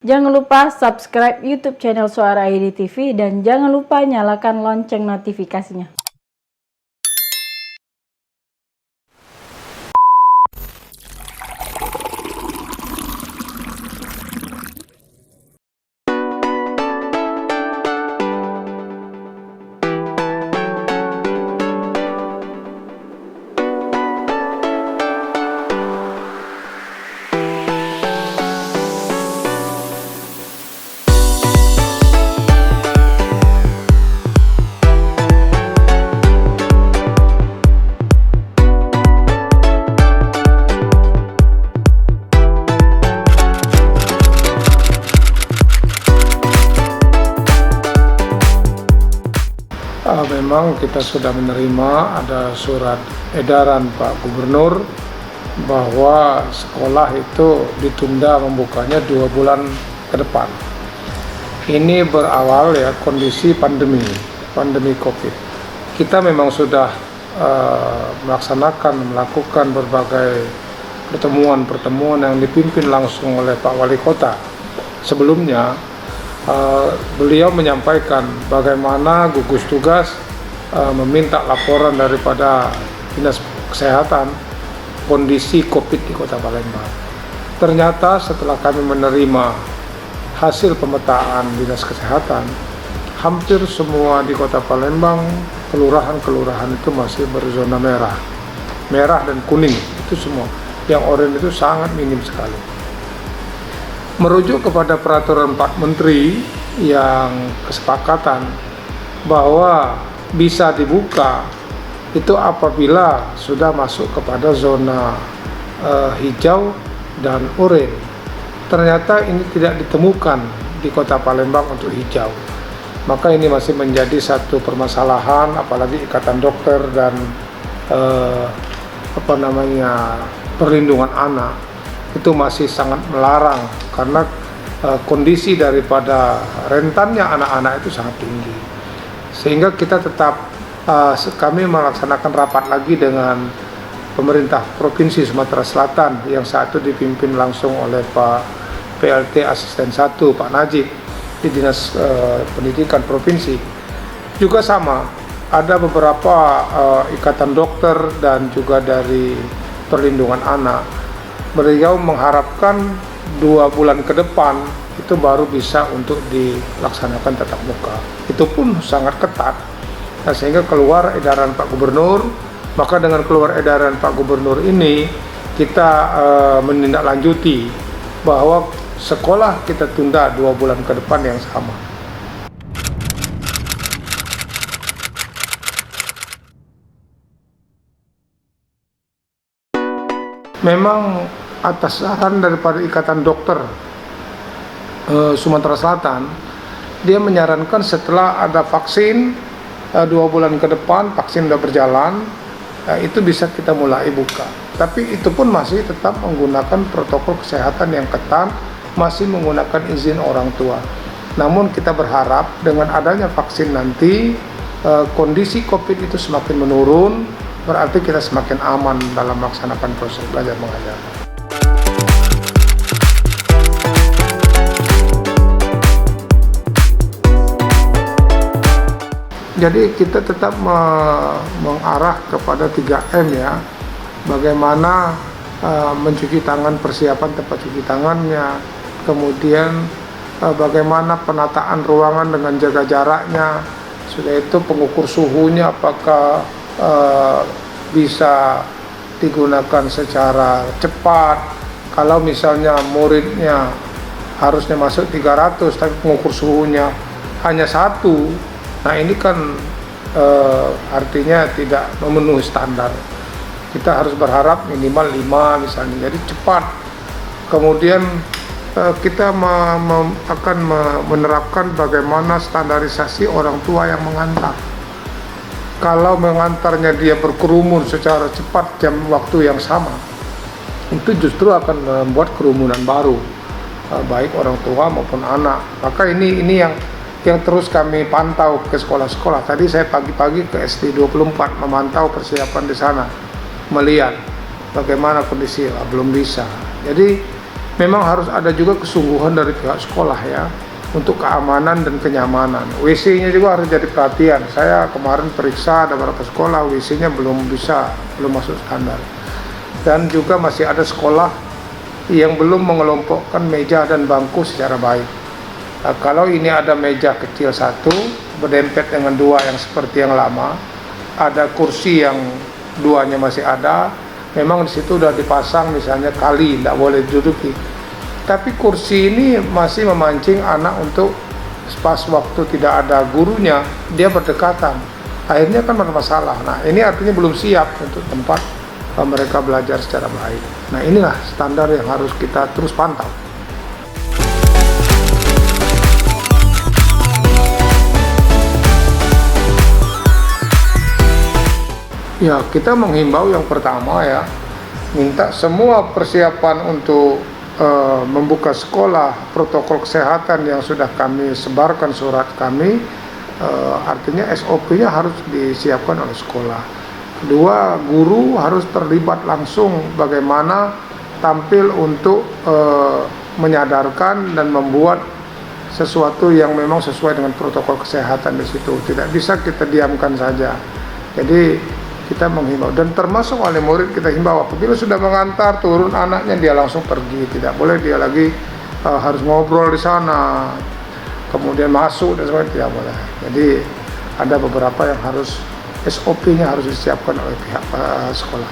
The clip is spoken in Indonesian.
Jangan lupa subscribe YouTube channel Suara ID TV dan jangan lupa nyalakan lonceng notifikasinya. Memang kita sudah menerima ada surat edaran Pak Gubernur bahwa sekolah itu ditunda membukanya 2 bulan ke depan. Ini berawal ya kondisi pandemi COVID. Kita memang sudah melakukan berbagai pertemuan yang dipimpin langsung oleh Pak Wali Kota. Sebelumnya beliau menyampaikan bagaimana gugus tugas meminta laporan daripada Dinas Kesehatan kondisi COVID di Kota Palembang. Ternyata setelah kami menerima hasil pemetaan Dinas Kesehatan, hampir semua di Kota Palembang, kelurahan-kelurahan itu masih berzona merah dan kuning, itu semua. Yang oranye itu sangat minim sekali. Merujuk kepada peraturan Pak Menteri yang kesepakatan bahwa bisa dibuka itu apabila sudah masuk kepada zona hijau dan oranye. Ternyata ini tidak ditemukan di Kota Palembang untuk hijau. Maka ini masih menjadi satu permasalahan, apalagi Ikatan Dokter dan perlindungan anak itu masih sangat melarang karena kondisi daripada rentannya anak-anak itu sangat tinggi. Sehingga kita tetap kami melaksanakan rapat lagi dengan pemerintah Provinsi Sumatera Selatan yang saat itu dipimpin langsung oleh Pak PLT Asisten 1 Pak Najib di Dinas Pendidikan Provinsi. Juga sama, ada beberapa ikatan dokter dan juga dari perlindungan anak. Beliau mengharapkan 2 bulan ke depan itu baru bisa untuk dilaksanakan tatap muka. Itu pun sangat ketat. Nah, sehingga keluar edaran Pak Gubernur. Maka dengan keluar edaran Pak Gubernur ini kita menindaklanjuti bahwa sekolah kita tunda 2 bulan ke depan yang sama. Memang atas saran daripada Ikatan Dokter Sumatera Selatan, dia menyarankan setelah ada vaksin 2 bulan ke depan, vaksin sudah berjalan, itu bisa kita mulai buka. Tapi itu pun masih tetap menggunakan protokol kesehatan yang ketat, masih menggunakan izin orang tua. Namun kita berharap dengan adanya vaksin nanti, kondisi COVID itu semakin menurun, berarti kita semakin aman dalam melaksanakan proses belajar mengajar. Jadi kita tetap mengarah kepada 3M ya, bagaimana mencuci tangan, persiapan tempat cuci tangannya, kemudian bagaimana penataan ruangan dengan jaga jaraknya, sudah itu pengukur suhunya apakah bisa digunakan secara cepat. Kalau misalnya muridnya harusnya masuk 300 tapi pengukur suhunya hanya 1, nah ini kan artinya tidak memenuhi standar. Kita harus berharap minimal 5 misalnya, jadi cepat. Kemudian kita akan menerapkan bagaimana standarisasi orang tua yang mengantar. Kalau mengantarnya dia berkerumun secara cepat jam waktu yang sama, itu justru akan membuat kerumunan baru, baik orang tua maupun anak. Maka ini yang terus kami pantau ke sekolah-sekolah. Tadi saya pagi-pagi ke SD 24 memantau persiapan di sana, melihat bagaimana kondisi. Belum bisa. Jadi memang harus ada juga kesungguhan dari pihak sekolah ya, untuk keamanan dan kenyamanan. WC-nya juga harus jadi perhatian. Saya kemarin periksa ada beberapa sekolah WC-nya belum masuk standar. Dan juga masih ada sekolah yang belum mengelompokkan meja dan bangku secara baik. Nah, kalau ini ada meja kecil satu berdempet dengan dua yang seperti yang lama, ada kursi yang duanya masih ada, memang di situ sudah dipasang misalnya kali, tidak boleh diduduki. Tapi kursi ini masih memancing anak untuk pas waktu tidak ada gurunya, dia berdekatan. Akhirnya kan bermasalah. Nah, ini artinya belum siap untuk tempat mereka belajar secara baik. Nah, inilah standar yang harus kita terus pantau. Ya, kita menghimbau yang pertama ya, minta semua persiapan untuk membuka sekolah, protokol kesehatan yang sudah kami sebarkan surat kami, artinya SOP-nya harus disiapkan oleh sekolah. Kedua, guru harus terlibat langsung bagaimana tampil untuk menyadarkan dan membuat sesuatu yang memang sesuai dengan protokol kesehatan di situ. Tidak bisa kita diamkan saja. Jadi kita menghimbau, dan termasuk oleh murid kita himbau, apabila sudah mengantar turun anaknya dia langsung pergi, tidak boleh dia lagi harus ngobrol di sana kemudian masuk dan sebagainya, tidak boleh. Jadi ada beberapa yang harus SOP-nya harus disiapkan oleh pihak sekolah.